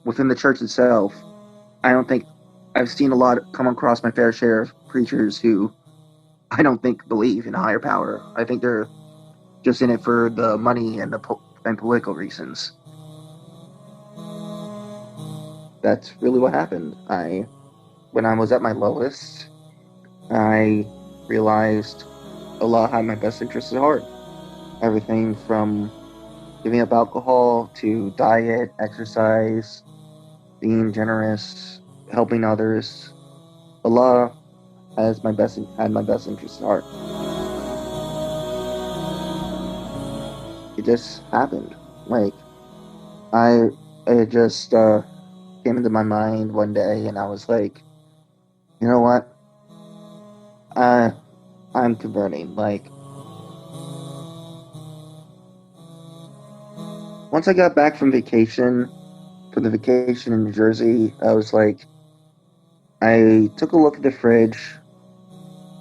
within the church itself, I don't think I've seen a lot come across my fair share of preachers who I don't think believe in a higher power. I think they're just in it for the money and and political reasons. That's really what happened. When I was at my lowest, I realized Allah had my best interests at heart. Everything from giving up alcohol to diet, exercise, being generous, helping others. Allah had my best interests at heart. It just happened. Like I, it just came into my mind one day, and I was like, you know what? Uh, I'm converting. Like once I got back from the vacation in New Jersey, I was like, I took a look at the fridge.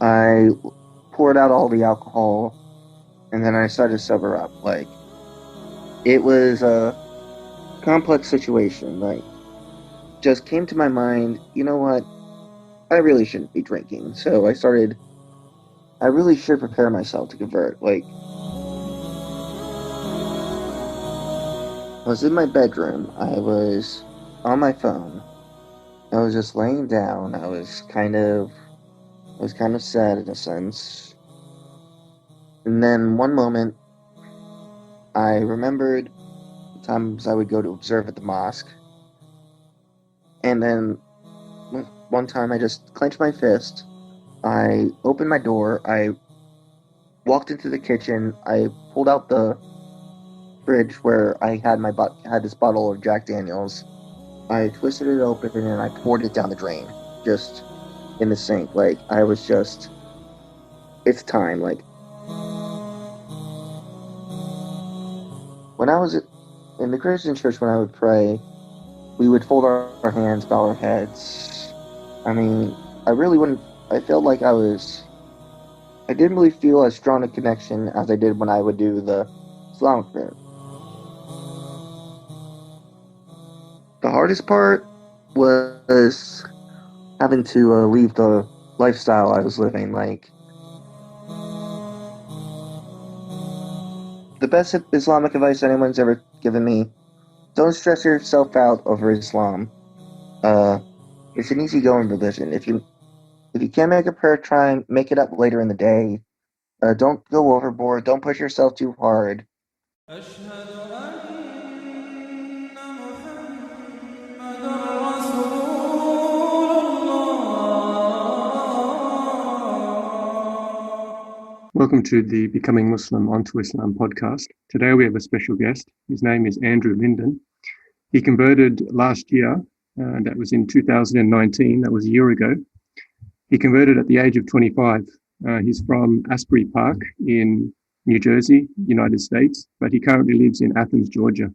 I poured out all the alcohol, and then I started to sober up. Like it was a complex situation. Like just came to my mind. You know what? I really shouldn't be drinking. So I started. I really should prepare myself to convert. Like I was in my bedroom. I was on my phone. I was just laying down. I was kind of sad in a sense. And then one moment, I remembered the times I would go to observe at the mosque. And then one time, I just clenched my fist. I opened my door. I walked into the kitchen. I pulled out the fridge where I had this bottle of Jack Daniels. I twisted it open and I poured it down the drain, just in the sink. Like I was just, it's time. Like when I was in the Christian church, when I would pray, we would fold our hands, bow our heads. I mean, I really wouldn't. I felt like I didn't really feel as strong a connection as I did when I would do the Islamic prayer. The hardest part was having to leave the lifestyle I was living. Like the best Islamic advice anyone's ever given me: don't stress yourself out over Islam. Uh, it's an easygoing religion. If you can't make a prayer, try and make it up later in the day. Don't go overboard. Don't push yourself too hard. أشهد أن محمد رسول الله. Welcome to the Becoming Muslim Onto Islam podcast. Today we have a special guest. His name is Andrew Linden. He converted last year, that was in 2019, that was a year ago. He converted at the age of 25. He's from Asbury Park in New Jersey, United States, but he currently lives in Athens, Georgia.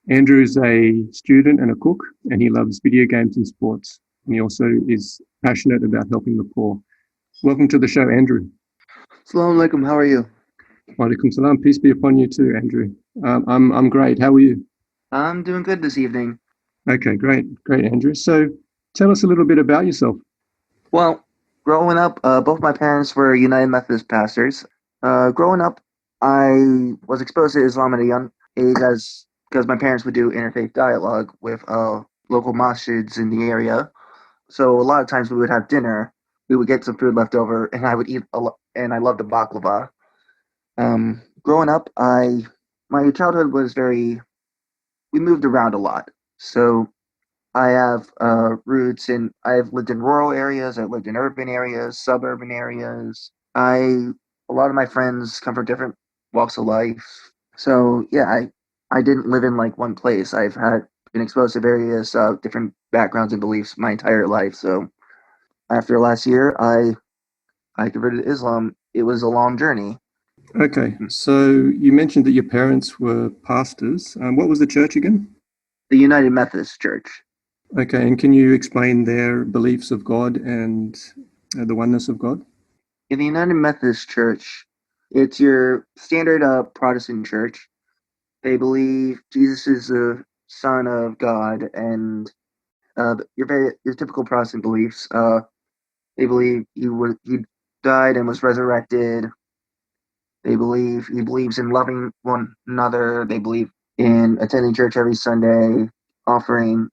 Andrew is a student and a cook, and he loves video games and sports. And he also is passionate about helping the poor. Welcome to the show, Andrew. Assalamu alaikum, how are you? Walaikum salam. Peace be upon you too, Andrew. I'm great. How are you? I'm doing good this evening. Okay, great, Andrew. So tell us a little bit about yourself. Well, growing up, both my parents were United Methodist pastors. Growing up, I was exposed to Islam at a young age as because my parents would do interfaith dialogue with local masjids in the area. So a lot of times we would have dinner. We would get some food left over, and I would eat a lot. And I loved the baklava. Growing up, my childhood was very. We moved around a lot, so I have roots in. I've lived in rural areas. I've lived in urban areas, suburban areas. A lot of my friends come from different walks of life. So yeah, I didn't live in like one place. I've had been exposed to various different backgrounds and beliefs my entire life. So after last year, I converted to Islam. It was a long journey. Okay, so you mentioned that your parents were pastors. What was the church again? The United Methodist Church. Okay, and can you explain their beliefs of God and the oneness of God? In the United Methodist Church, it's your standard Protestant church. They believe Jesus is the son of God, and your typical Protestant beliefs. They believe he died and was resurrected. They believe he believes in loving one another. They believe in attending church every Sunday, offering,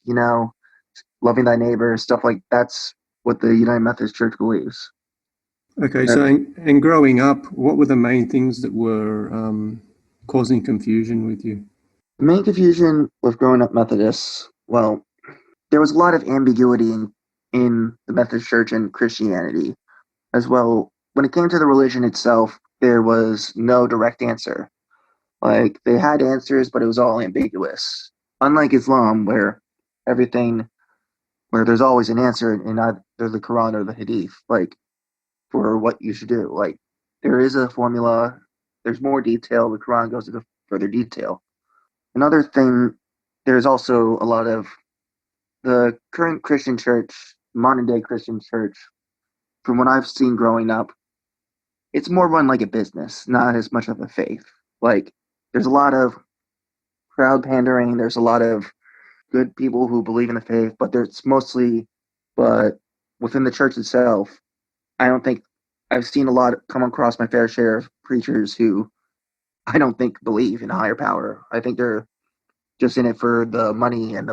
loving thy neighbor, stuff like that's what the United Methodist Church believes. Okay, Uh, so and growing up, what were the main things that were causing confusion with you? the main confusion with growing up Methodists, well, there was a lot of ambiguity in the Methodist Church and Christianity as well. When it came to the religion itself, there was no direct answer. Like they had answers, but it was all ambiguous. Unlike Islam, everything, where there's always an answer in either the Quran or the Hadith, like for what you should do. Like there is a formula. There's more detail. The Quran goes into further detail. Another thing, there's also a lot of the current Christian church, modern day Christian church, from what I've seen growing up, it's more run like a business, not as much of a faith. Like there's a lot of crowd pandering. There's a lot of good people who believe in the faith, but there's mostly, but within the church itself, I don't think I've seen a lot come across my fair share of preachers who I don't think believe in a higher power. I think they're just in it for the money and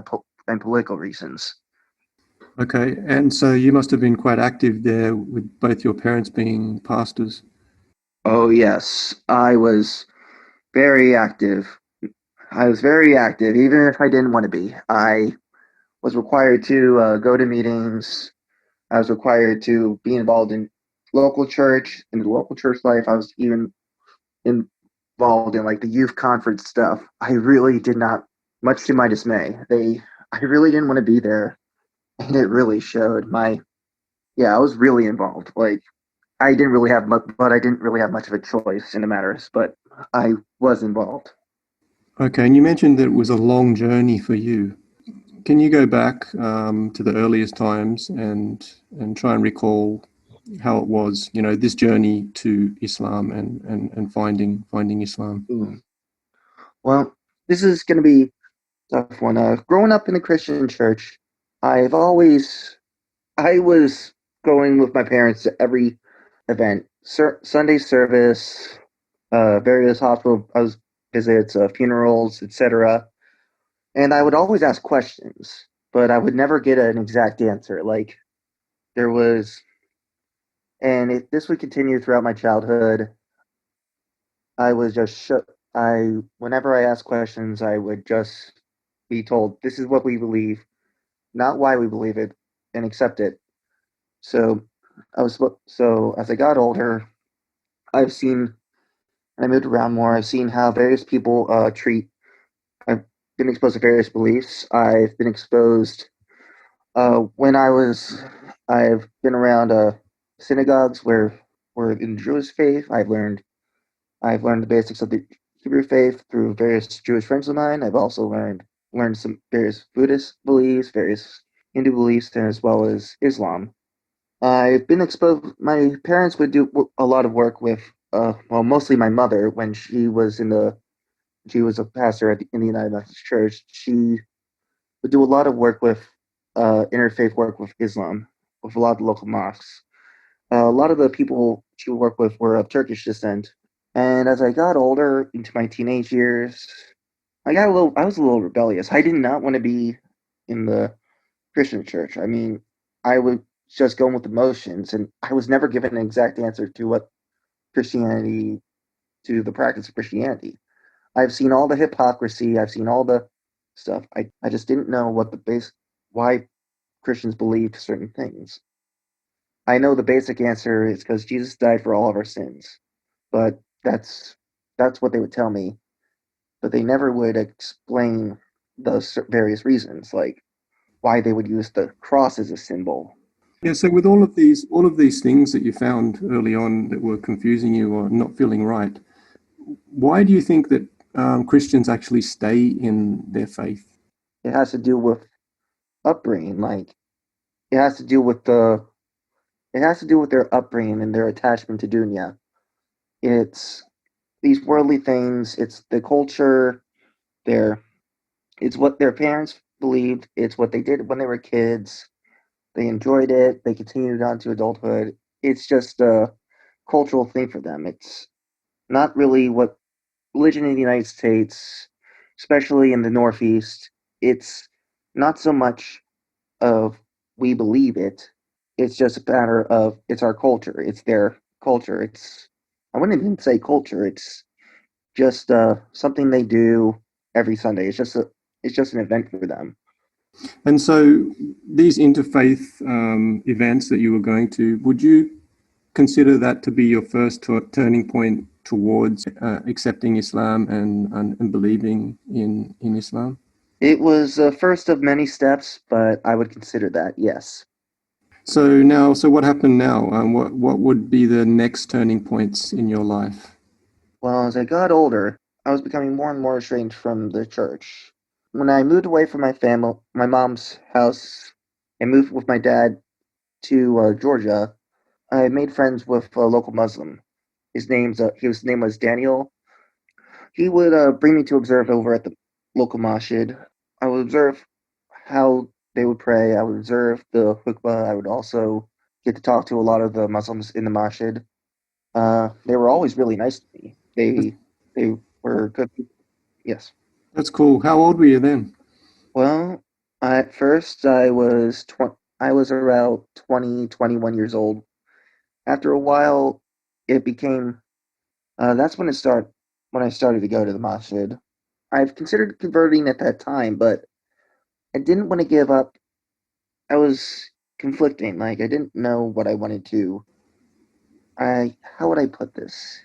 and political reasons. Okay, and so you must have been quite active there with both your parents being pastors. Oh yes, I was very active. I was very active, even if I didn't want to be. I was required to go to meetings. I was required to be involved in local church, in the local church life. I was even involved in like the youth conference stuff. I really did not, much to my dismay. I really didn't want to be there, and it really showed. Yeah, I was really involved. Like, I didn't really have much, but I didn't really have much of a choice in the matters. But I was involved. Okay, and you mentioned that it was a long journey for you. Can you go back to the earliest times and try and recall how it was, this journey to Islam and finding Islam? Ooh. Well, this is going to be a tough one. Growing up in the Christian church, I've always I was going with my parents to every event, Sunday service, various hospital visits, funerals, etc. And I would always ask questions, but I would never get an exact answer. Like there was, and this would continue throughout my childhood. I was just whenever I asked questions, I would just be told, "This is what we believe, not why we believe it, and accept it." So so as I got older, I've seen I moved around more. I've seen how various people treat. I've been exposed to various beliefs. I've been exposed when I've been around synagogues where in the Jewish faith. I've learned the basics of the Hebrew faith through various Jewish friends of mine. I've also learned some various Buddhist beliefs, various Hindu beliefs, and as well as Islam. I've been exposed. My parents would do a lot of work with, well, mostly my mother when she was a pastor in the United Methodist Church. She would do a lot of work with interfaith work with Islam, with a lot of the local mosques. A lot of the people she would work with were of Turkish descent. And as I got older into my teenage years, I was a little rebellious. I did not want to be in the Christian church. I mean, I was just going with the motions, and I was never given an exact answer to Christianity, to the practice of Christianity. I've seen all the hypocrisy. I've seen all the stuff. I just didn't know why Christians believed certain things. I know the basic answer is because Jesus died for all of our sins, but that's what they would tell me. But they never would explain those various reasons, like why they would use the cross as a symbol. Yeah, so with all of these things that you found early on that were confusing you or not feeling right, why do you think that Christians actually stay in their faith? It has to do with upbringing, like it has to do with the it has to do with their upbringing and their attachment to dunya. It's these worldly things. It's the culture, their It's what their parents believed. It's what they did when they were kids. They enjoyed it. They continued on to adulthood. It's just a cultural thing for them. It's not really what religion in the United States, especially in the Northeast, it's not so much of we believe it. It's just a matter of it's our culture. It's their culture. I wouldn't even say culture. It's just something they do every Sunday. It's just an event for them. And so these interfaith events that you were going to, would you consider that to be your first turning point towards accepting Islam and believing in Islam? It was the first of many steps, but I would consider that yes. So what happened now? What would be the next turning points in your life? Well, as I got older, I was becoming more and more estranged from the church. When I moved away from my family, my mom's house, and moved with my dad to Georgia, I made friends with a local Muslim. His name was Daniel. He would bring me to observe over at the local masjid. I would observe how they would pray. I would observe the khutbah. I would also get to talk to a lot of the Muslims in the masjid. They were always really nice to me. They were good people. Yes. That's cool. How old were you then? Well, at first I was around 20, 21 years old. After a while, it became that's when I started to go to the masjid. I've considered converting at that time, but I didn't want to give up. I was conflicting. Like I didn't know what I wanted to. I How would I put this?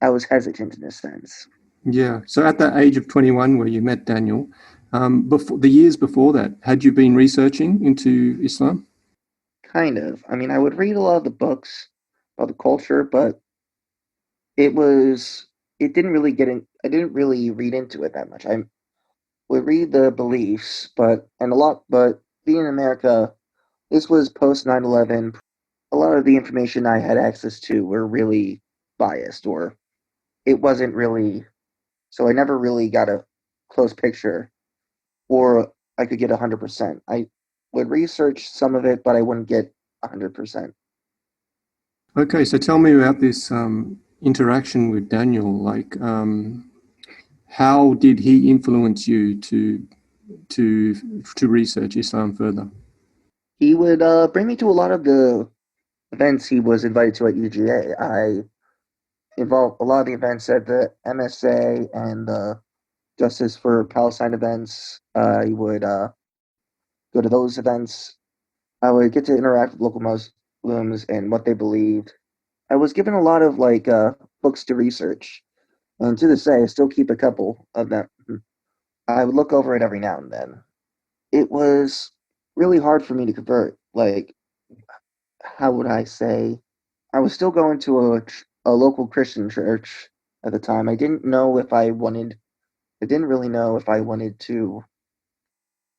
I was hesitant in a sense. Yeah. So at that age of 21, where you met Daniel, before the years before that, had you been researching into Islam? Kind of. I mean, I would read a lot of the books about the culture, but it was it didn't really get in. I didn't really read into it that much. I would read the beliefs, but being in America, this was post 9/11. A lot of the information I had access to were really biased, or it wasn't really. So I never really got a close picture, or I could get 100%. I would research some of it, but I wouldn't get 100%. Okay, so tell me about this interaction with Daniel. How did he influence you to to research Islam further? He would bring me to a lot of the events he was invited to at UGA. I involved a lot of the events at the MSA and the Justice for Palestine events. I would go to those events. I would get to interact with local Muslims and what they believed. I was given a lot of books to research, and to this day, I still keep a couple of them. I would look over it every now and then. It was really hard for me to convert. Like, how would I say? I was still going to a local Christian church at the time. I didn't know if I wanted. I didn't really know if I wanted to.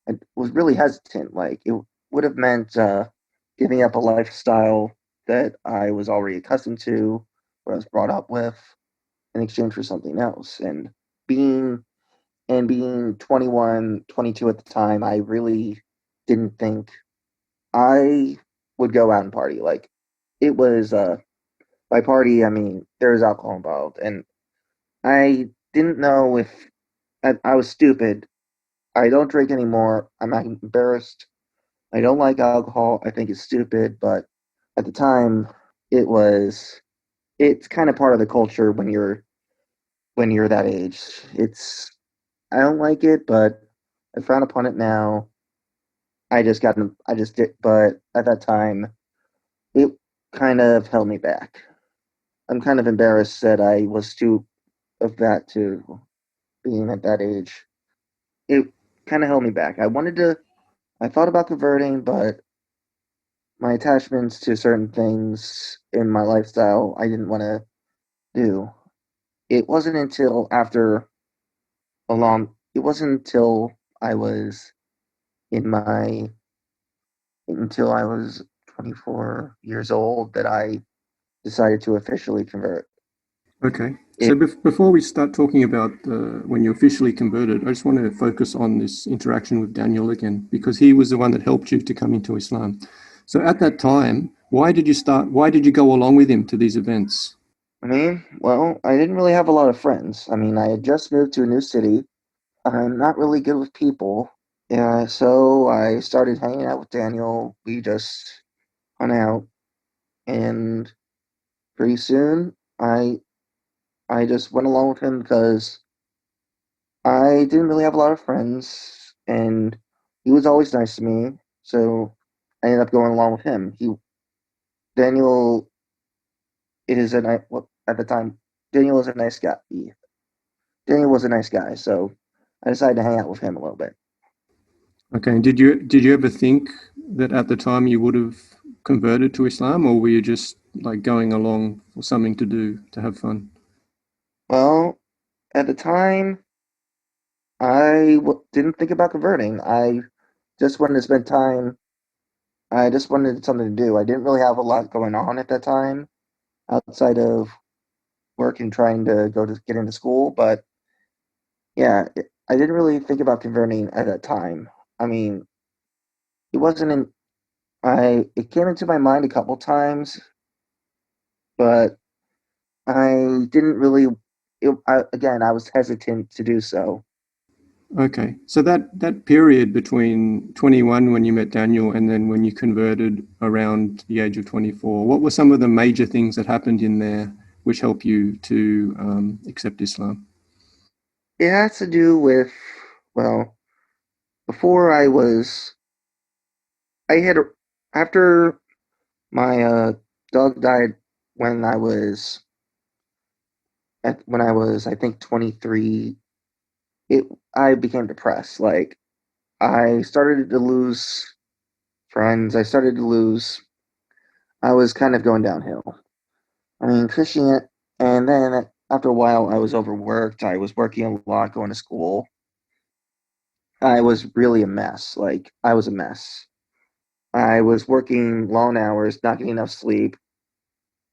I was really hesitant. Like it would have meant giving up a lifestyle that I was already accustomed to, what I was brought up with, in exchange for something else. Being being 21, 22 at the time, I really didn't think I would go out and party. Like it was by party, I mean there was alcohol involved, and I didn't know if I was stupid. I don't drink anymore. I'm not embarrassed. I don't like alcohol. I think it's stupid, but at the time, it was. It's kind of part of the culture when you're that age. It's. I don't like it, but I frown upon it now. I just got. I just did, but at that time, it kind of held me back. I'm kind of embarrassed that I was too of that to being at that age. It kind of held me back. I wanted to. I thought about converting, but my attachments to certain things in my lifestyle I didn't want to do. It wasn't until after a long. It wasn't I was in my until I was 24 years old that I decided to officially convert. Okay. Yeah, So before we start talking about when you officially converted, I just want to focus on this interaction with Daniel again, because he was the one that helped you to come into Islam. So at that time, why did you start? Why did you go along with him to these events? I mean, well, I didn't really have a lot of friends. I mean, I had just moved to a new city. I'm not really good with people. Yeah, so I started hanging out with Daniel. We just hung out, and pretty soon I just went along with him because I didn't really have a lot of friends, and he was always nice to me. So I ended up going along with him. Daniel is a nice. Well, at the time, Daniel was a nice guy. Daniel was a nice guy, so I decided to hang out with him a little bit. Okay, and did you ever think that at the time you would have converted to Islam, or were you just like going along for something to do to have fun? Well, at the time, didn't think about converting. I just wanted to spend time. I just wanted something to do. I didn't really have a lot going on at that time outside of work and trying to go to get into school. But yeah, I didn't really think about converting at that time. I mean, it wasn't in. It came into my mind a couple times, but I didn't really. Again, I was hesitant to do so. Okay, so that period between 21 when you met Daniel and then when you converted around the age of 24, what were some of the major things that happened in there which helped you to accept Islam? It has to do with, well, before I was, I had, after my dog died when I was, I think 23, it, I became depressed. Like, I started to lose friends. I was kind of going downhill. I mean, Christian, and then after a while, I was overworked. I was working a lot, going to school. I was really a mess. Like, I was a mess. I was working long hours, not getting enough sleep.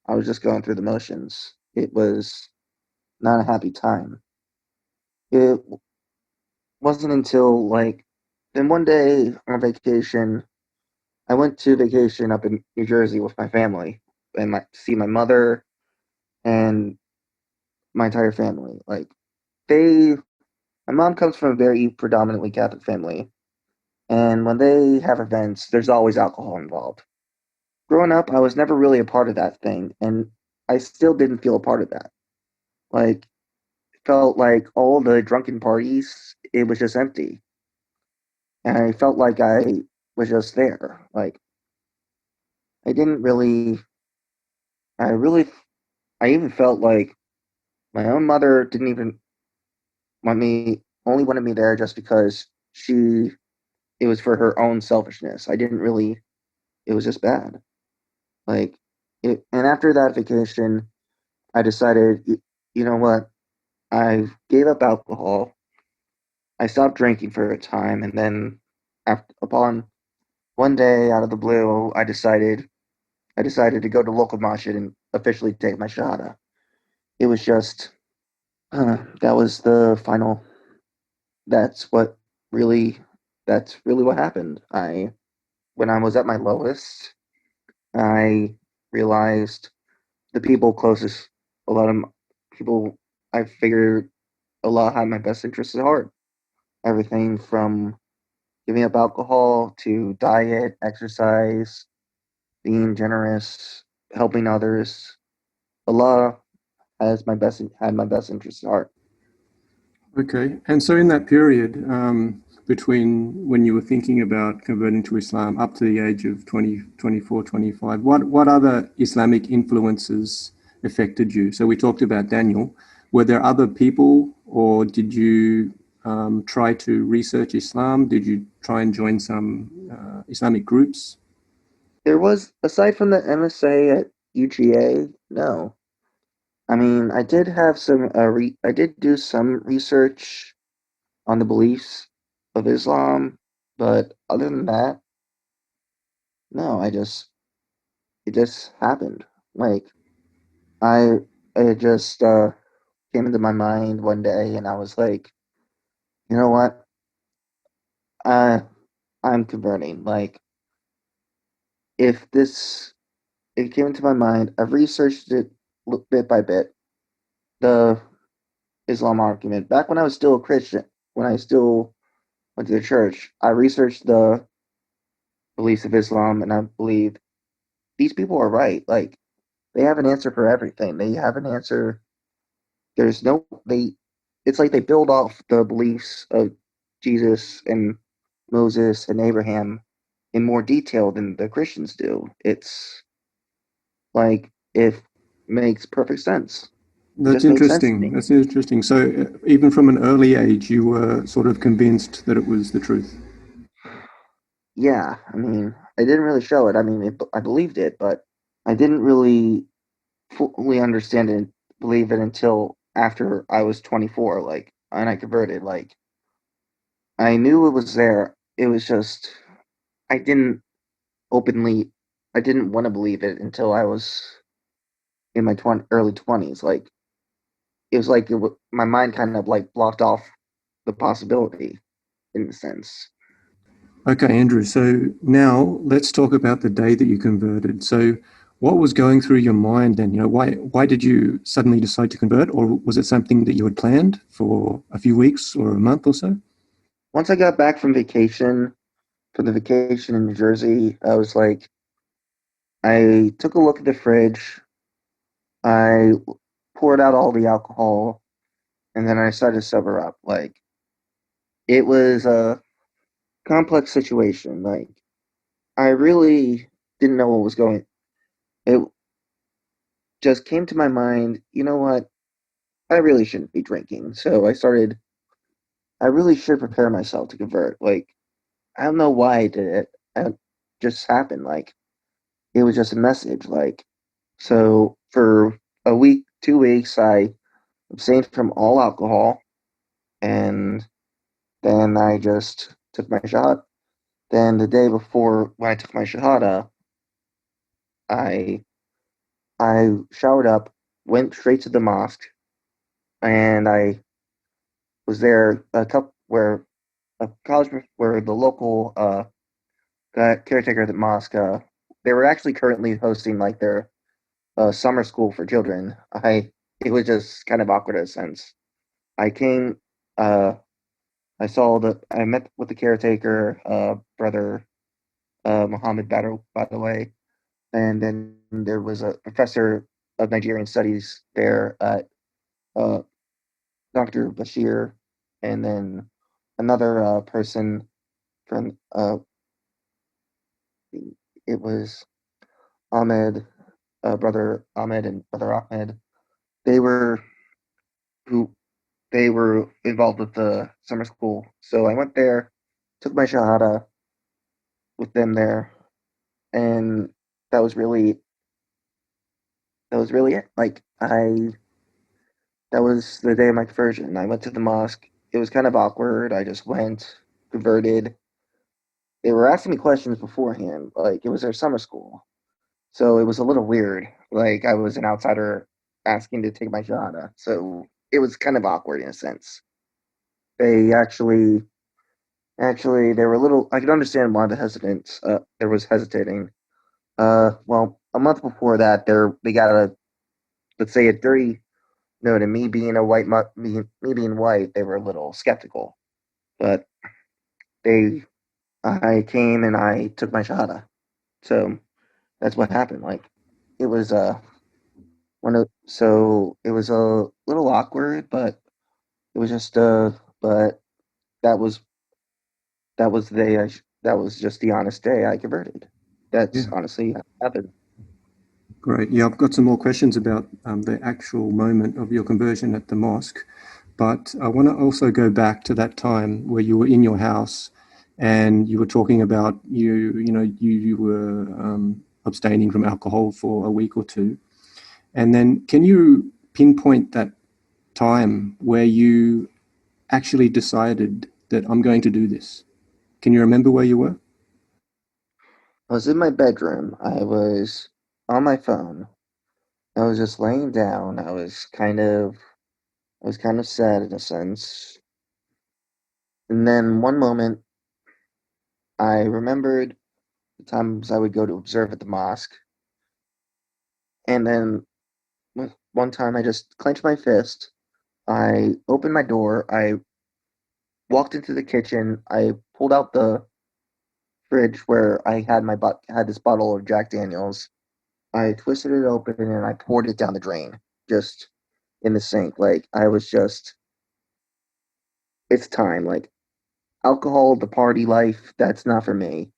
I was just going through the motions. It was not a happy time. It wasn't until then one day on vacation, I went to vacation up in New Jersey with my family and see my mother and my entire family. My mom comes from a very predominantly Catholic family, and when they have events, there's always alcohol involved. Growing up, I was never really a part of that thing, and I still didn't feel a part of that. Like, felt like all the drunken parties, it was just empty. And I felt like I was just there. Like, I didn't really, I really, I even felt like my own mother didn't even only wanted me there just because it was for her own selfishness. I didn't really, it was just bad. Like, and after that vacation, I decided, you know what? I gave up alcohol. I stopped drinking for a time, and then upon one day out of the blue, I decided to go to local masjid and officially take my shahada. It was just that was the final. That's what really that's really what happened. I When I was at my lowest, I realized the people closest, a lot of people I figured a lot had my best interests at heart. Everything from giving up alcohol to diet, exercise, being generous, helping others. Allah had my best interests at heart. Okay, and so in that period between when you were thinking about converting to Islam up to the age of 20, 24, 25, what other Islamic influences affected you? So we talked about Daniel. Were there other people, or did you try to research Islam? Did you try and join some Islamic groups? There was, aside from the MSA at UGA, no. I mean, I did do some research on the beliefs of Islam, but other than that, no. It just happened. Like I, I just came into my mind one day, and I was like, you know what? Uh, I'm converting. Like, if this, it came into my mind, I've researched it bit by bit. The Islam argument. Back when I was still a Christian, when I still went to the church, I researched the beliefs of Islam, and I believe these people are right. Like, they have an answer for everything. They have an answer. There's no they. It's like they build off the beliefs of Jesus and Moses and Abraham in more detail than the Christians do. It's like it makes perfect sense. It That's just makes sense to interesting. me. That's interesting. So, even from an early age, you were sort of convinced that it was the truth. Yeah, I mean, I didn't really show it. I mean, I believed it, but I didn't really fully understand it, believe it until after I was 24. Like, and I converted. Like, I knew it was there. It was just I didn't openly. I didn't want to believe it until I was in my early 20s. Like, it was like my mind kind of like blocked off the possibility in a sense. Okay, Andrew. So now let's talk about the day that you converted. So, what was going through your mind then? Why did you suddenly decide to convert, or was it something that you had planned for a few weeks or a month or so? Once I got back from the vacation in New Jersey, I was like, I took a look at the fridge. I poured out all the alcohol, and then I started to sober up. Like, it was a complex situation. Like, I really didn't know what was going. It just came to my mind. You know what? I really shouldn't be drinking. So I started. I really should prepare myself to convert. Like, I don't know why I did it. It just happened. Like, it was just a message. Like, so for a week, 2 weeks, I abstained from all alcohol, and then I just took my shot. Then the day before, when I took my shahada, I I showered up, went straight to the mosque, and I was there a couple where a college where the local caretaker of the mosque. They were actually currently hosting like their summer school for children. I It was just kind of awkward in a sense. I came. I met with the caretaker, brother Muhammad Badr, by the way, and then there was a professor of Nigerian studies there, uh, Dr. Bashir, and then another person from it was Ahmed, brother Ahmed and brother Ahmed. They were who they were involved with the summer school. So I went there, took my shahada with them there, and that was really that was really it. Like, I that was the day of my conversion. I went to the mosque. It was kind of awkward. I just went, converted. They were asking me questions beforehand. Like, it was their summer school. So it was a little weird. Like, I was an outsider asking to take my shahada. So it was kind of awkward in a sense. They actually they were a little I could understand why the hesitance there was hesitating. Well, a month before that they got a, let's say, a dirty note, and me being a me being white, they were a little skeptical. But they I came and I took my shahada. So that's what happened. Like, it was it was a little awkward, but it was just but that was the day that was just the honest day I converted. That's Yeah, honestly happened. great. Yeah, I've got some more questions about the actual moment of your conversion at the mosque, but I want to also go back to that time where you were in your house and you were talking about you were abstaining from alcohol for a week or two, and then can you pinpoint that time where you actually decided that I'm going to do this? Can you remember where you were? I was in my bedroom. I was on my phone. I was just laying down. I was kind of I was kind of sad in a sense. And then one moment, I remembered the times I would go to observe at the mosque. And then one time I just clenched my fist. I opened my door. I walked into the kitchen. I pulled out the fridge where I had had this bottle of Jack Daniels. I twisted it open and I poured it down the drain, just in the sink. Like I was just, it's time. Like alcohol, the party life, that's not for me.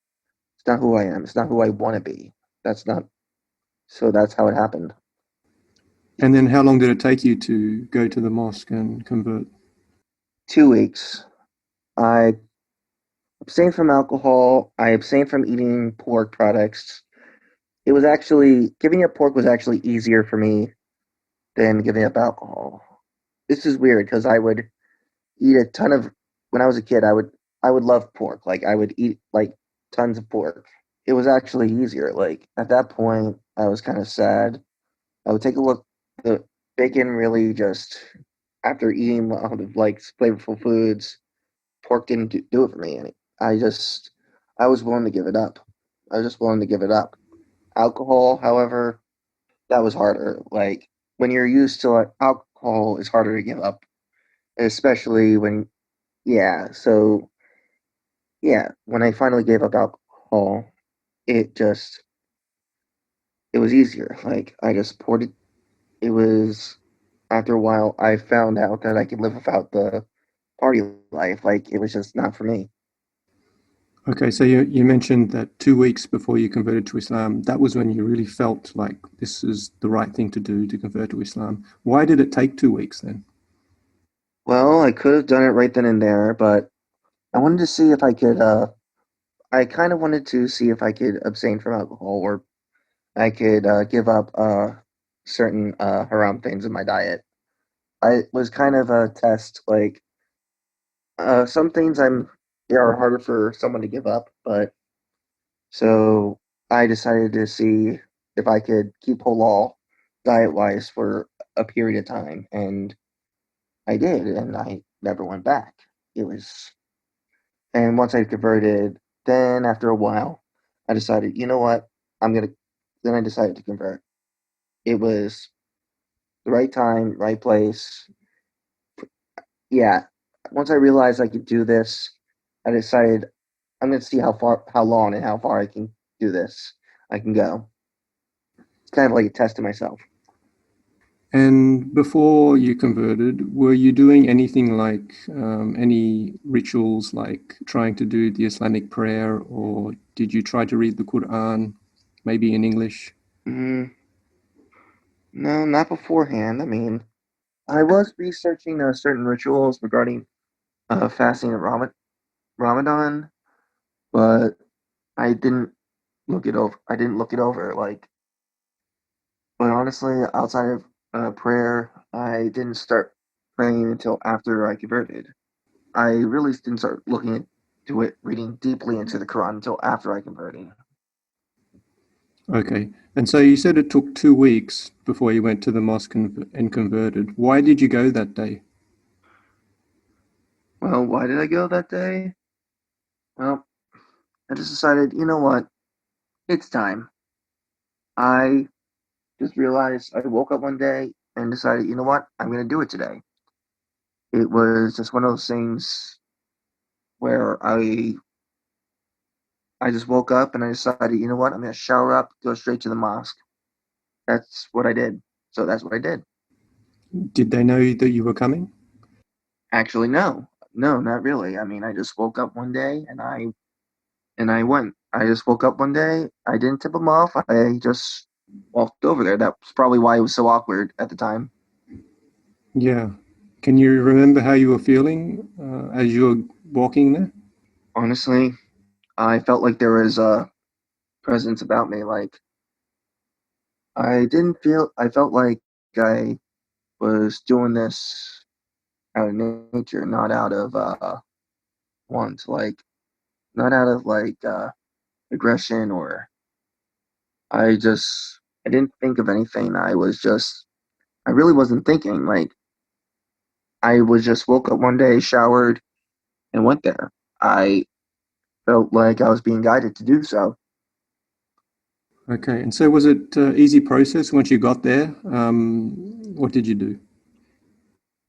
It's not who I am. It's not who I want to be. That's not. So that's how it happened. And then how long did it take you to go to the mosque and convert? 2 weeks. I abstained from alcohol. I abstained from eating pork products. It was actually giving up pork was actually easier for me than giving up alcohol. This is weird because I would eat a ton of when I was a kid. I would love pork. Like I would eat like tons of pork. It was actually easier. Like at that point, I was kind of sad. I would take a look. The bacon really just after eating a lot of like flavorful foods, pork didn't do it for me. And I was willing to give it up. I was just willing to give it up. Alcohol, however, that was harder. Like when you're used to like alcohol is harder to give up, especially when yeah. So yeah, when I finally gave up alcohol, it just it was easier. Like I just poured it. It was after a while I found out that I could live without the party life. Like it was just not for me. Okay, so you mentioned that 2 weeks before you converted to Islam, that was when you really felt like this is the right thing to do to convert to Islam. Why did it take 2 weeks then? Well, I could have done it right then and there, but I wanted to see if I could. I kind of wanted to see if I could abstain from alcohol or I could give up certain haram things in my diet. I was kind of a test. Like some things they are harder for someone to give up, but so I decided to see if I could keep halal diet wise for a period of time, and I did, and I never went back. It was, and once I converted, then after a while, I decided, you know what, I'm gonna. Then I decided to convert. It was the right time, right place. Yeah. Once I realized I could do this, I decided I'm gonna see how long, and how far I can do this. I can go. It's kind of like a test to myself. And before you converted, were you doing anything like any rituals like trying to do the Islamic prayer, or did you try to read the Quran, maybe in English? Mm, no, not beforehand. I mean, I was researching certain rituals regarding fasting and Ramadan, but I didn't look it over. I didn't look it over. Like, but honestly, outside of prayer, I didn't start praying until after I converted. I really didn't start looking into it, reading deeply into the Quran until after I converted. Okay. And so you said it took 2 weeks before you went to the mosque and converted. Why did you go that day? Well, why did I go that day? Well, I just decided, you know what? It's time. I just realized I woke up one day and decided, you know what? I'm going to do it today. It was just one of those things where I just woke up and I decided, you know what? I'm going to shower up, go straight to the mosque. That's what I did. So that's what I did. Did they know that you were coming? Actually, no. No, not really. I mean, I just woke up one day and I went. I just woke up one day. I didn't tip them off. I just walked over there. That's probably why it was so awkward at the time. Yeah. Can you remember how you were feeling as you were walking there? Honestly, I felt like there was a presence about me. Like I didn't feel. I felt like I was doing this out of nature, not out of want. Like not out of like aggression or I didn't think of anything. I really wasn't thinking. Like I was just woke up one day, showered, and went there. I felt like I was being guided to do so. Okay, and so was it easy process once you got there? What did you do?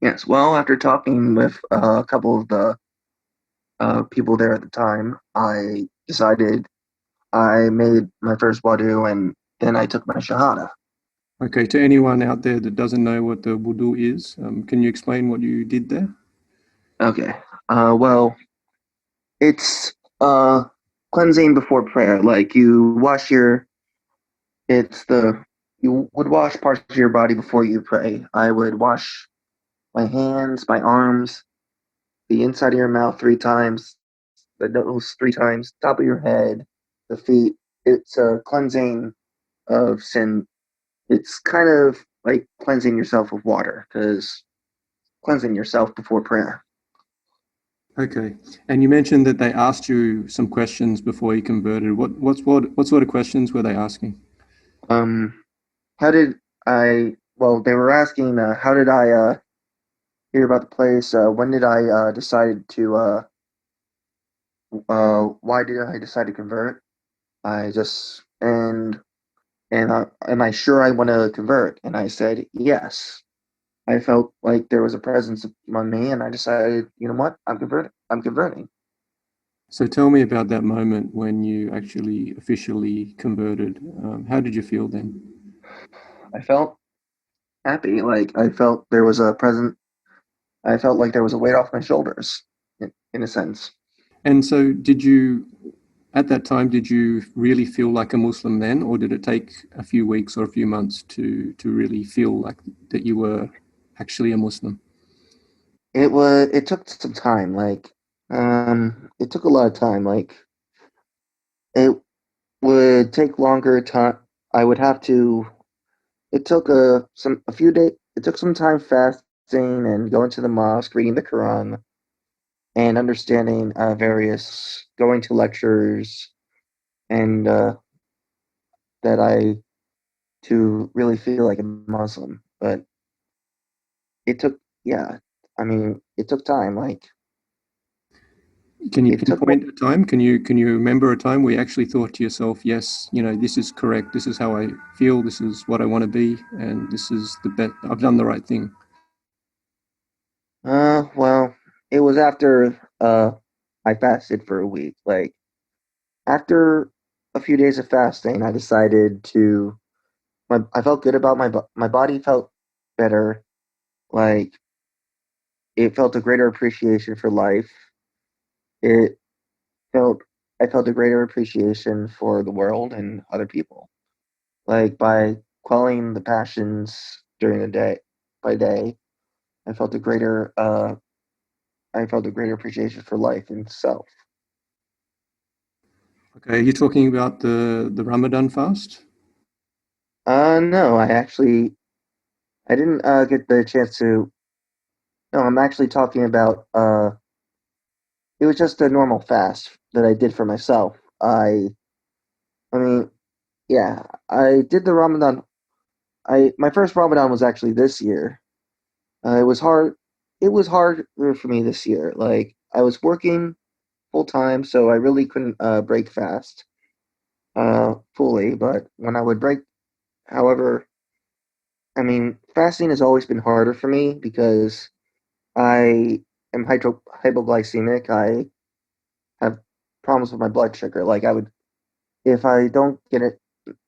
Yes, well, after talking with a couple of the people there at the time, I decided I made my first wudu and then I took my shahada. Okay, to anyone out there that doesn't know what the wudu is, can you explain what you did there? Okay. Well, it's cleansing before prayer. Like you wash your, it's the you would wash parts of your body before you pray. I would wash my hands, my arms, the inside of your mouth 3 times, the nose 3 times, top of your head, the feet. It's a cleansing of sin. It's kind of like cleansing yourself with water because cleansing yourself before prayer. Okay, and you mentioned that they asked you some questions before you converted. What sort of questions were they asking? Um, how did I? Well, they were asking, how did I hear about the place? When did I decide to? Why did I decide to convert? I just and am I sure I want to convert? And I said yes. I felt like there was a presence among me, and I decided, you know what, I'm converting. I'm converting. So tell me about that moment when you actually officially converted. How did you feel then? I felt happy. Like I felt there was a present. I felt like there was a weight off my shoulders, in a sense. And so, at that time, did you really feel like a Muslim then, or did it take a few weeks or a few months to really feel like that you were actually a Muslim? It was. It took some time. Like, it took a lot of time. Like, it would take longer time. I would have to. It took a few days. It took some time fasting and going to the mosque, reading the Quran, and understanding various going to lectures and that I to really feel like a Muslim. But it took, yeah, I mean, it took time. Like Can you it took more. pinpoint a time? Can you remember a time where you actually thought to yourself, "Yes, this is correct. This is how I feel. This is what I want to be, and this is the best. I've done the right thing." Well, it was after I fasted for a week. Like after a few days of fasting, I decided to. I felt good about my body felt better. Like it felt a greater appreciation for life. It felt I felt a greater appreciation for the world and other people. Like by quelling the passions during the day by day, I felt a greater appreciation for life and self. Okay, you're talking about the Ramadan fast. No, I didn't get the chance to. No, I'm actually talking about. It was just a normal fast that I did for myself. I mean, yeah, I did the Ramadan. I My first Ramadan was actually this year. It was hard. It was harder for me this year. Like I was working full time, so I really couldn't break fast fully. But when I would break, however, I mean, fasting has always been harder for me because I am hypoglycemic. I have problems with my blood sugar. Like I would, if I don't get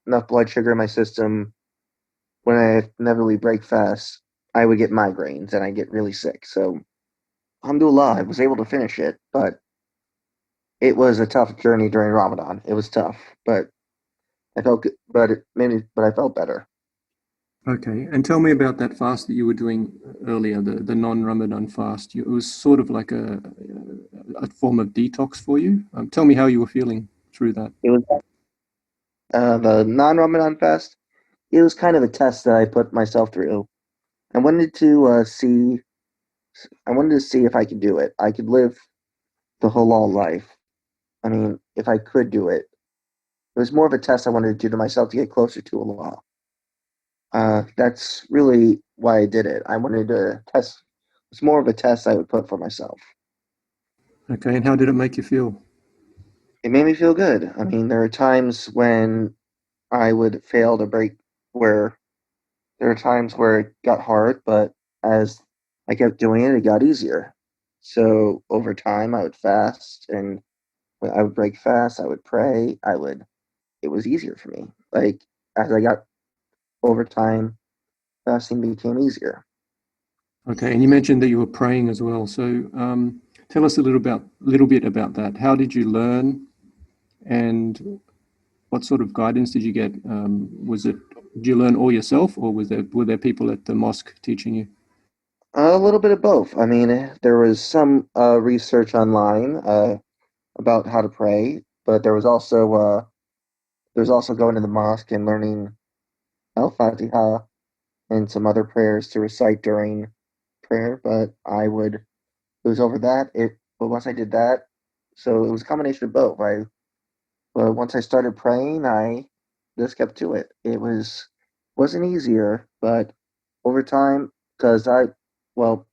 enough blood sugar in my system when I inevitably break fast, I would get migraines and I get really sick. So, alhamdulillah, I was able to finish it, but it was a tough journey during Ramadan. It was tough, but I felt good, but I felt better. Okay, and tell me about that fast that you were doing earlier, the non-Ramadan fast. It was sort of like a form of detox for you. Tell me how you were feeling through that. It was the non-Ramadan fast. It was kind of a test that I put myself through. I wanted to I wanted to see if I could do it. I could live the halal life. I mean, if I could do it. It was more of a test I wanted to do to myself to get closer to Allah. That's really why I did it. I wanted to test it's more of a test I would put for myself. Okay, and how did it make you feel? It made me feel good. I mean, there are times when I would fail to break where there are times where it got hard, but as I kept doing it, it got easier. So over time, I would fast, and when I would break fast, I would pray. It was easier for me. Like, as I got over time, fasting became easier. Okay, and you mentioned that you were praying as well. So tell us a little bit about that. How did you learn, and what sort of guidance did you get? Was it Did you learn all yourself, or were there people at the mosque teaching you? A little bit of both. I mean, there was some research online about how to pray, but there was also going to the mosque and learning Al-Fatiha and some other prayers to recite during prayer. It was over that. But once I did that, so it was a combination of both. But once I started praying, I just kept to it. Wasn't easier, but over time, because well,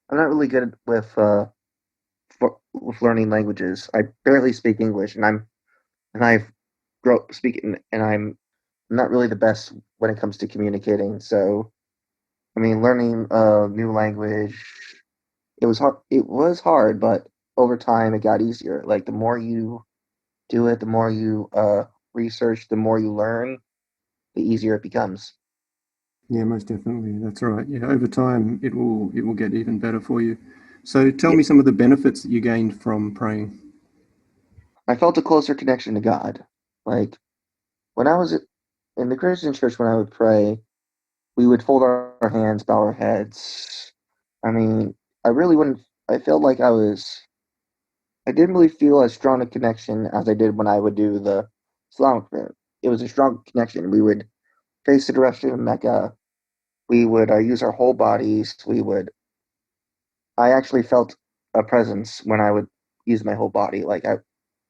I'm not really good with learning languages. I barely speak English, and I've grown up speaking, and I'm not really the best when it comes to communicating. So, I mean, learning a new language, it was hard. It was hard, but over time, it got easier. Like the more you do it, the more you research, the more you learn, the easier it becomes. Yeah, most definitely. That's right. Yeah, over time it will get even better for you. So tell Yeah, me some of the benefits that you gained from praying. I felt a closer connection to God. Like when I was in the Christian church, when I would pray, we would fold our hands, bow our heads. I mean, I really wouldn't. I felt like I didn't really feel as strong a connection as I did when I would do the Islamic prayer. It was a strong connection. We would face the direction of Mecca. We would use our whole bodies. I actually felt a presence when I would use my whole body.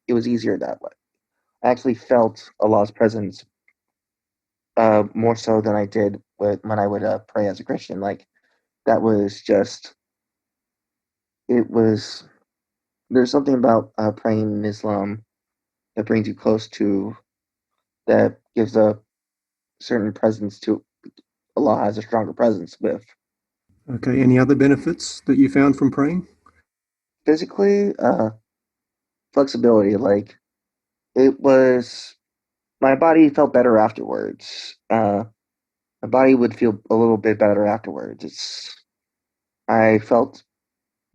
It was easier that way. I actually felt Allah's presence more so than I did when I would pray as a Christian. Like that was just it was. There's something about praying in Islam that brings you close to that gives a certain presence to Allah has a stronger presence with. Okay, any other benefits that you found from praying? Physically, flexibility. Like it was, my body felt better afterwards. My body would feel a little bit better afterwards. I felt,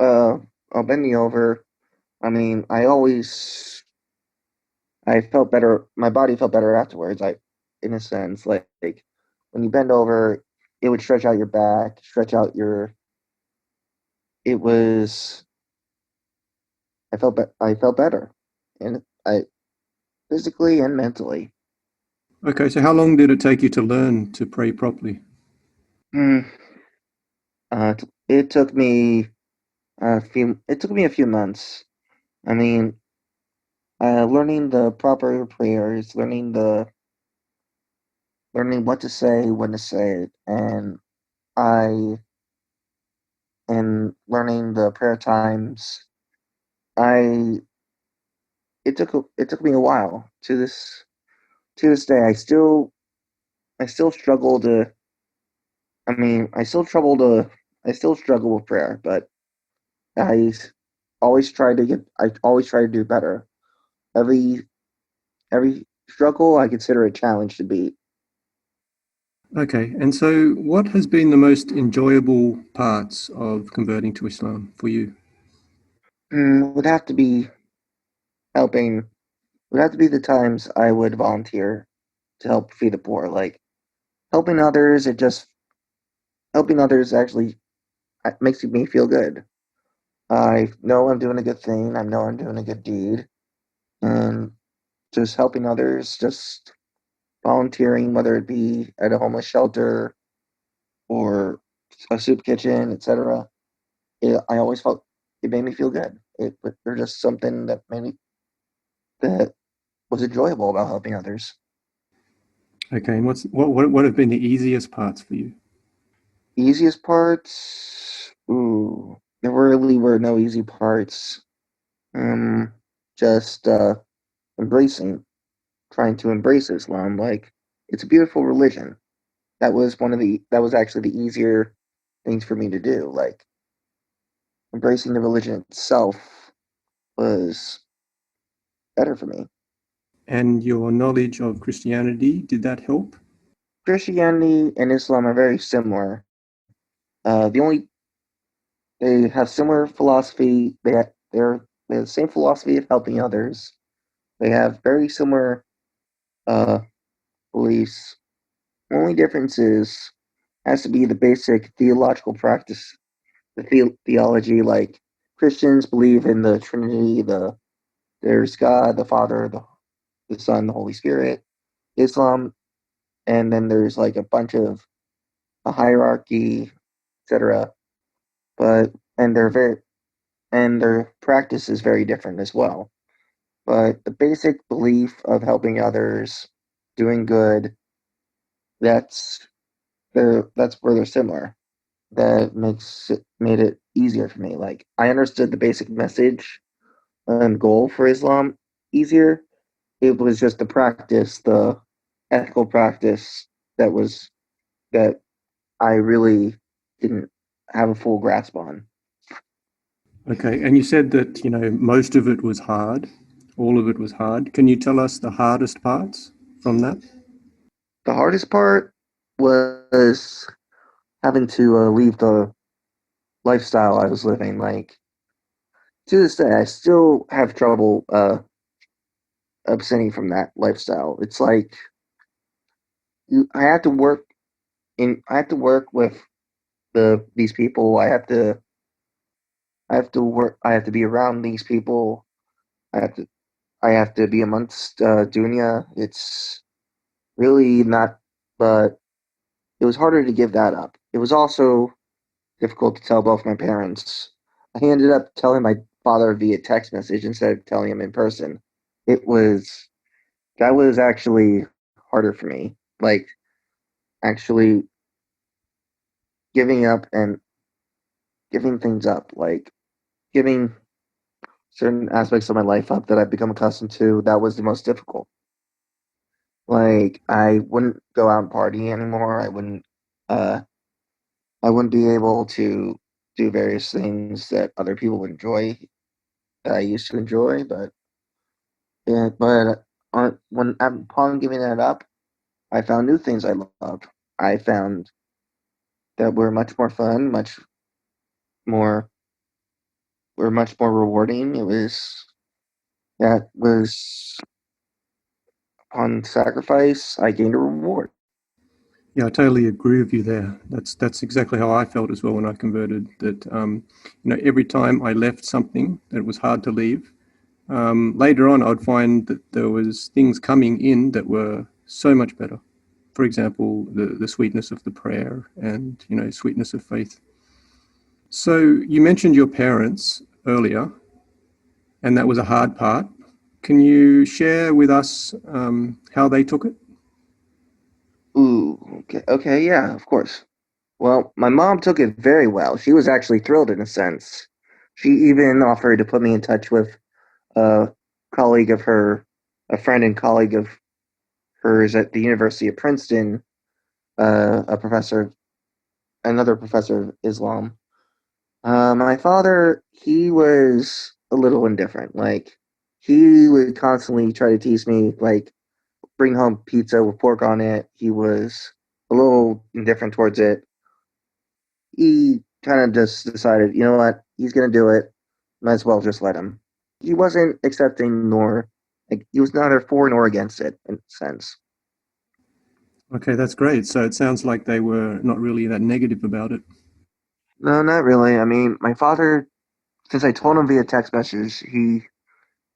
uh, bending over. I mean, I felt better. My body felt better afterwards. In a sense, like when you bend over, it would stretch out your back, stretch out your. It was. I felt better, and I physically and mentally. Okay, so how long did it take you to learn to pray properly? Mm, it took me a few. It took me a few months. I mean, learning the proper prayers, learning what to say, when to say it, I and learning the prayer times. I it took me a while. To this day, I still struggle to. I mean, I still struggle with prayer, but I I always try to do better. Every every struggle I consider a challenge to beat. Okay, and so what has been the most enjoyable parts of converting to Islam for you? Would have to be helping. Would have to be the times I would volunteer to help feed the poor. Like helping others, helping others actually makes me feel good. I know I'm doing a good thing. I know I'm doing a good deed, and just helping others, just volunteering, whether it be at a homeless shelter or a soup kitchen, etc. I always felt it made me feel good. There's just something that was enjoyable about helping others. Okay, and what have been the easiest parts for you? Easiest parts. Ooh, there really were no easy parts. Um, just embracing, trying to embrace Islam. Like, it's a beautiful religion. That was actually the easier things for me to do. Like, embracing the religion itself was better for me. And your knowledge of Christianity, did that help? Christianity and Islam are very similar. The only They have similar philosophy. They have the same philosophy of helping others. They have very similar uh, beliefs. Only difference is has to be the basic theological practice, theology. Like Christians believe in the Trinity, there's God, the Father, the Son, the Holy Spirit. Islam, and then there's like a bunch of a hierarchy, etc. But and they're very and their practice is very different as well. But the basic belief of helping others, doing good, that's that's where they're similar. That made it easier for me. Like I understood the basic message and goal for Islam easier. It was just the practice, the ethical practice that was that I really didn't have a full grasp on. Okay, and you said that, most of it was hard, all of it was hard. Can you tell us the hardest parts from that? The hardest part was having to leave the lifestyle I was living. Like to this day, I still have trouble abstaining from that lifestyle. It's like I have to work I have to work with these people. I have to work. I have to be around these people. I have to I have to be amongst dunya. It's really not, but it was harder to give that up. It was also difficult to tell both my parents. I ended up telling my father via text message instead of telling him in person. It was that was actually harder for me. Like actually giving up and giving things up, like giving certain aspects of my life up that I've become accustomed to. That was the most difficult. Like I wouldn't go out and party anymore. Uh I wouldn't be able to do various things that other people would enjoy that I used to enjoy, but yeah, but when upon giving that up, I found new things I loved. I found that were much more fun, more much more rewarding. That was upon sacrifice, I gained a reward. Yeah, I totally agree with you there. That's exactly how I felt as well when I converted. That every time I left something that was hard to leave, later on I'd find that there was things coming in that were so much better. For example, the sweetness of the prayer and sweetness of faith. So you mentioned your parents earlier, and that was a hard part. Can you share with us how they took it? Ooh, okay, yeah, of course. Well, my mom took it very well. She was actually thrilled in a sense. She even offered to put me in touch with a colleague of her, a friend and colleague of hers at the University of Princeton, a professor, another professor of Islam. My father, he was a little indifferent. Like, he would constantly try to tease me, like, bring home pizza with pork on it. He was a little indifferent towards it. He kind of just decided, you know what, he's gonna do it. Might as well just let him. He wasn't accepting nor like he was neither for nor against it in a sense. Okay, that's great. So it sounds like they were not really that negative about it. No, not really. I mean, my father, since I told him via text message, he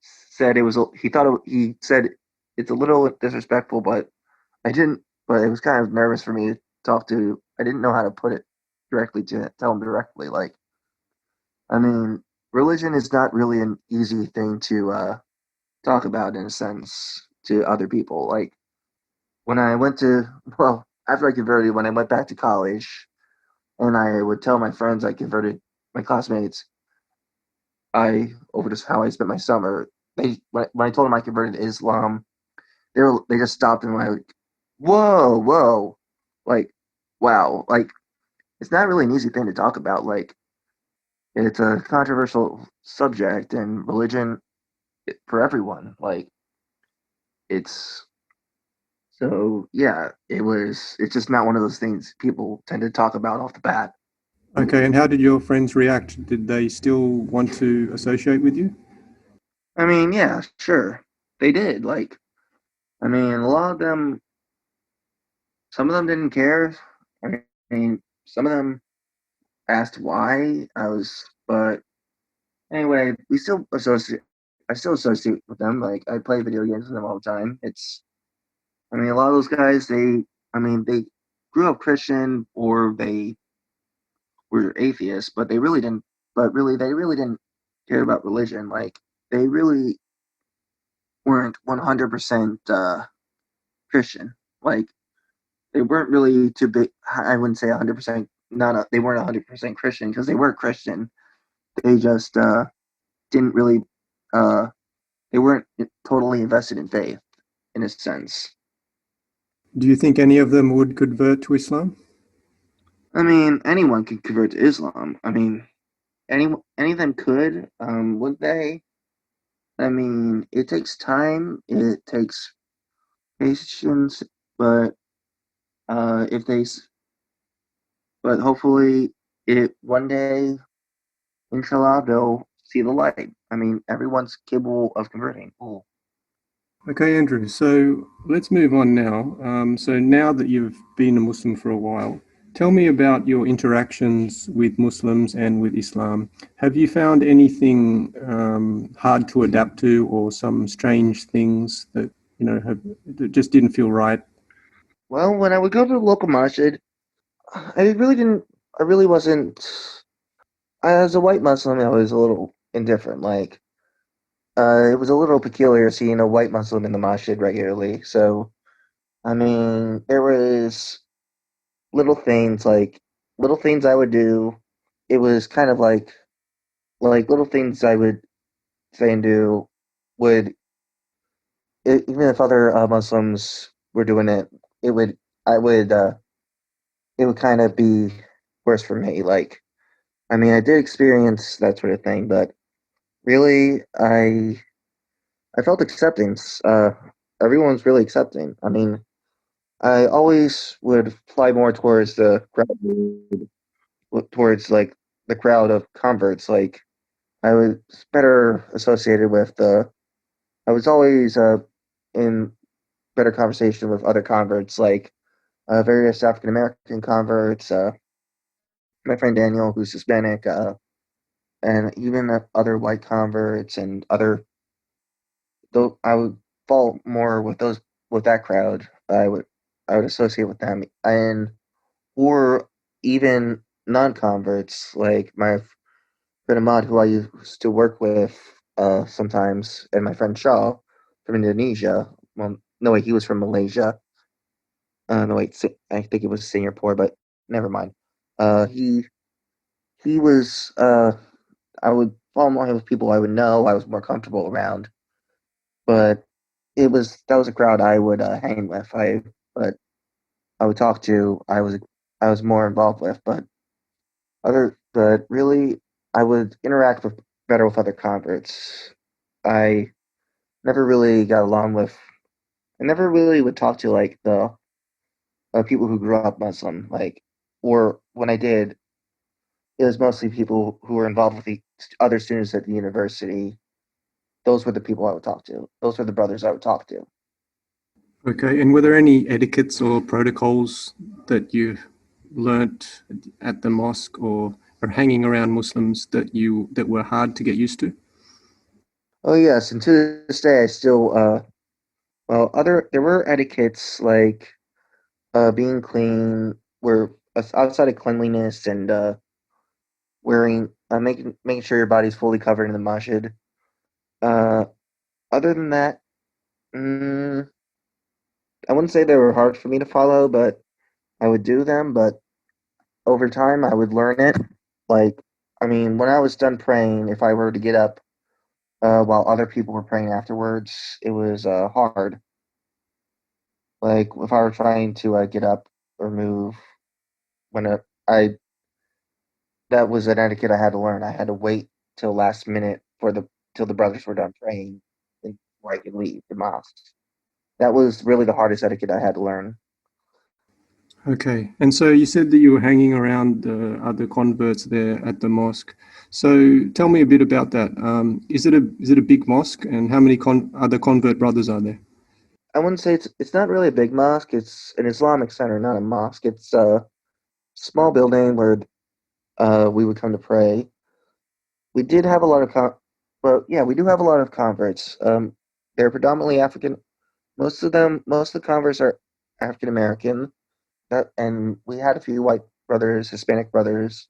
said it was. He thought he said it's a little disrespectful, but I didn't. But it was kind of nervous for me to talk to. I didn't know how to put it directly to tell him directly. Like, I mean, religion is not really an easy thing to talk about in a sense to other people. Like when I went to, well, after I converted, when I went back to college, and I would tell my friends I converted, my classmates, I over just how I spent my summer. When I told them I converted to Islam, they just stopped and like, whoa, whoa, like, wow, like it's not really an easy thing to talk about. Like it's a controversial subject, and religion for everyone. Like it's so yeah, it's just not one of those things people tend to talk about off the bat. Okay, and how did your friends react? Did they still want to associate with you? I mean, yeah, sure, they did. Like, I mean, a lot of them, some of them didn't care. I mean, some of them asked why I was, but anyway, we still associate. I still associate with them. Like, I play video games with them all the time. I mean, a lot of those guys, I mean, they grew up Christian or they were atheists, but they really didn't care about religion. Like, they really weren't 100% Christian. Like, they weren't really too big. I wouldn't say 100%. They weren't 100% Christian because they were Christian. They just didn't really. Uh, they weren't totally invested in faith, in a sense. Do you think any of them would convert to Islam? I mean, anyone could convert to Islam. I mean, any of them could. Would they? I mean, it takes time. It takes patience, but if they, but hopefully, it one day, inshallah, they'll see the light. I mean, everyone's capable of converting. Ooh. Okay, Andrew, so let's move on now. So now that you've been a Muslim for a while, tell me about your interactions with Muslims and with Islam. Have you found anything hard to adapt to, or some strange things that that just didn't feel right? Well, when I would go to the local masjid, I really didn't. I really wasn't. As a white Muslim, I was a little indifferent. Like, it was a little peculiar seeing a white Muslim in the masjid regularly. So, I mean, there was little things I would do. It was kind of like little things I would say and do would even if other Muslims were doing it, it would I would it would kind of be worse for me. Like, I mean, I did experience that sort of thing, but really, I felt acceptance. Everyone's really accepting. I mean, I always would fly more towards the crowd, towards like the crowd of converts. Like, I was better associated with the. I was always in better conversation with other converts, like various African American converts. My friend Daniel, who's Hispanic, and even other white converts and other. Though I would fall more with those with that crowd. I would associate with them, and or even non-converts like my friend Ahmad, who I used to work with sometimes, and my friend Shaw from Indonesia. Well, no, wait, he was from Malaysia. No, wait, I think it was Singapore, but never mind. Uh, he he was. I would fall more with people I would know. I was more comfortable around, but that was a crowd I would hang with. But I would talk to. I was more involved with, but really, I would interact with better with other converts. I never really got along with. I never really would talk to like the people who grew up Muslim, like, or when I did, it was mostly people who were involved with the other students at the university. Those were the people I would talk to. Those were the brothers I would talk to. Okay, and were there any etiquettes or protocols that you learnt at the mosque or hanging around Muslims that were hard to get used to? Oh yes, and to this day, I still well, other there were etiquettes like being clean, where outside of cleanliness and wearing making sure your body's fully covered in the masjid. Uh, other than that, mm, I wouldn't say they were hard for me to follow, but I would do them. But over time I would learn it. Like, I mean, when I was done praying, if I were to get up while other people were praying afterwards, it was hard. Like, if I were trying to get up or move when I that was an etiquette I had to learn. I had to wait till last minute for the till the brothers were done praying and before I could leave the mosque. That was really the hardest etiquette I had to learn. Okay. And so you said that you were hanging around the other converts there at the mosque. So tell me a bit about that. Is it a big mosque, and how many other convert brothers are there? I wouldn't say it's not really a big mosque. It's an Islamic center, not a mosque. It's a small building where we would come to pray. We did have a lot of well, yeah, we do have a lot of converts. They're predominantly African. Most of the converts are African American. That and we had a few white brothers, Hispanic brothers.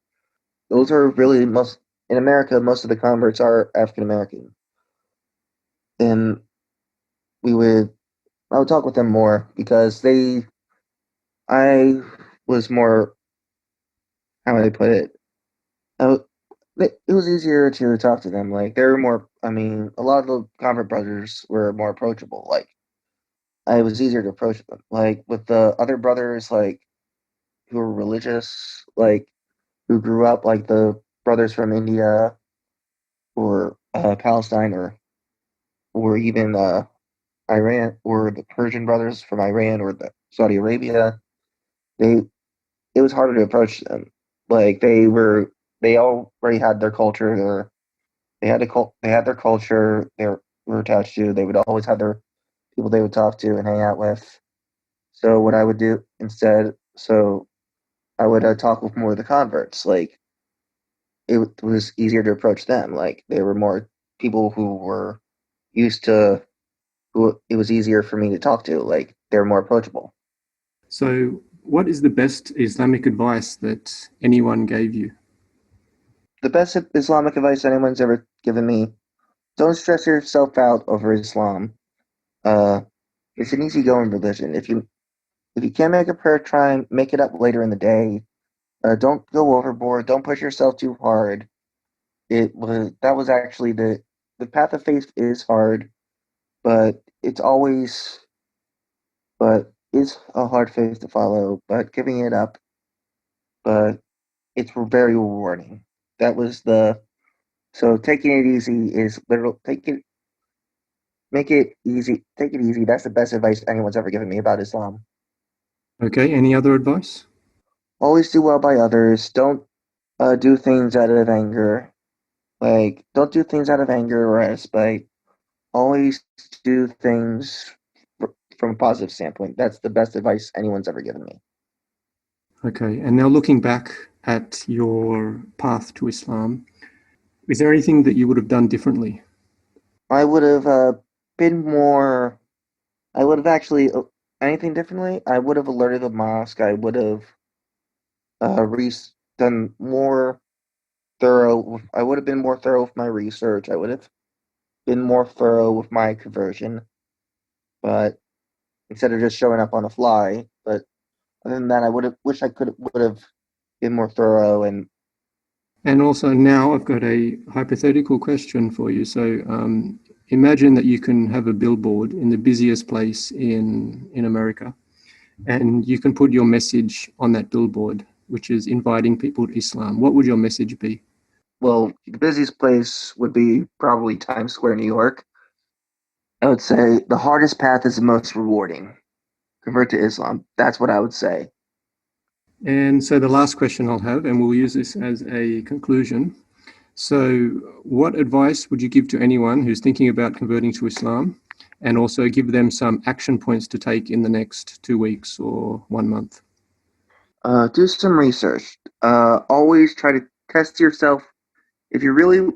Those are really most in America. Most of the converts are African American, and we would I would talk with them more because I was more how would I put it? I, w- it was easier to talk to them. Like they were more. I mean, a lot of the convert brothers were more approachable. Like I was easier to approach them. Like with the other brothers, like who were religious, like who grew up, like the brothers from India or Palestine or even Iran or the Persian brothers from Iran or the Saudi Arabia. They it was harder to approach them. Like they already had their culture. They had their culture. Were attached to. They would always have their people they would talk to and hang out with. So what I would do instead, so I would talk with more of the converts. Like was easier to approach them. Like they were more people who were used to who it was easier for me to talk to. Like they were more approachable. So, what is the best Islamic advice that anyone gave you? The best Islamic advice anyone's ever given me: don't stress yourself out over Islam. Uh, it's an easygoing religion. If you can't make a prayer, try and make it up later in the day. Don't go overboard. Don't push yourself too hard. It was that was actually the path of faith is hard, but but it's a hard faith to follow. But giving it up, but it's very rewarding. That was the so taking it easy is literal. Make it easy. Take it easy. That's the best advice anyone's ever given me about Islam. Okay, any other advice? Always do well by others. Don't do things out of anger. Like, don't do things out of anger or out of spite. Always do things from a positive standpoint. That's the best advice anyone's ever given me. Okay, and now looking back at your path to Islam, is there anything that you would have done differently? I would have been more. I would have actually anything differently. I would have alerted the mosque. I would have re- done more thorough. I would have been more thorough with my research. I would have been more thorough with my conversion, but instead of just showing up on the fly. But other than that, I would have wish I could would have been more thorough. And And also, now I've got a hypothetical question for you. So, imagine that you can have a billboard in the busiest place in America, and you can put your message on that billboard, which is inviting people to Islam. What would your message be? well, the busiest place would be probably Times Square, New York. I would say the hardest path is the most rewarding. Convert to Islam. That's what I would say. And so, the last question I'll have, and we'll use this as a conclusion. So, what advice would you give to anyone who's thinking about converting to Islam, and also give them some action points to take in the next 2 weeks or 1 month? Do some research. Always try to test yourself. If you're really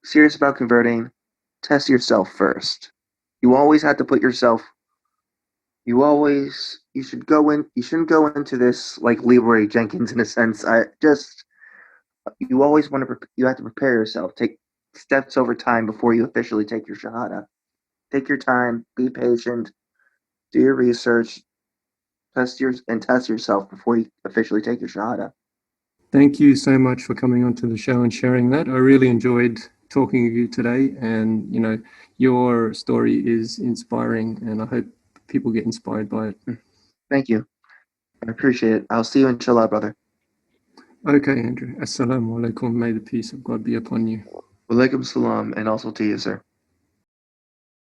serious about converting, test yourself first. You always have to put yourself. You should go in. You shouldn't go into this like Leroy Jenkins in a sense. I just you always want to. You have to prepare yourself. Take steps over time before you officially take your shahada. Take your time. Be patient. Do your research. Test yourself before you officially take your shahada. Thank you so much for coming onto the show and sharing that. I really enjoyed talking with you today, and your story is inspiring, and I hope people get inspired by it. Thank you. I appreciate it. I'll see you inshallah, brother. Okay, Andrew. Assalamu alaikum. May the peace of God be upon you. Walaikum salam, and also to you, sir.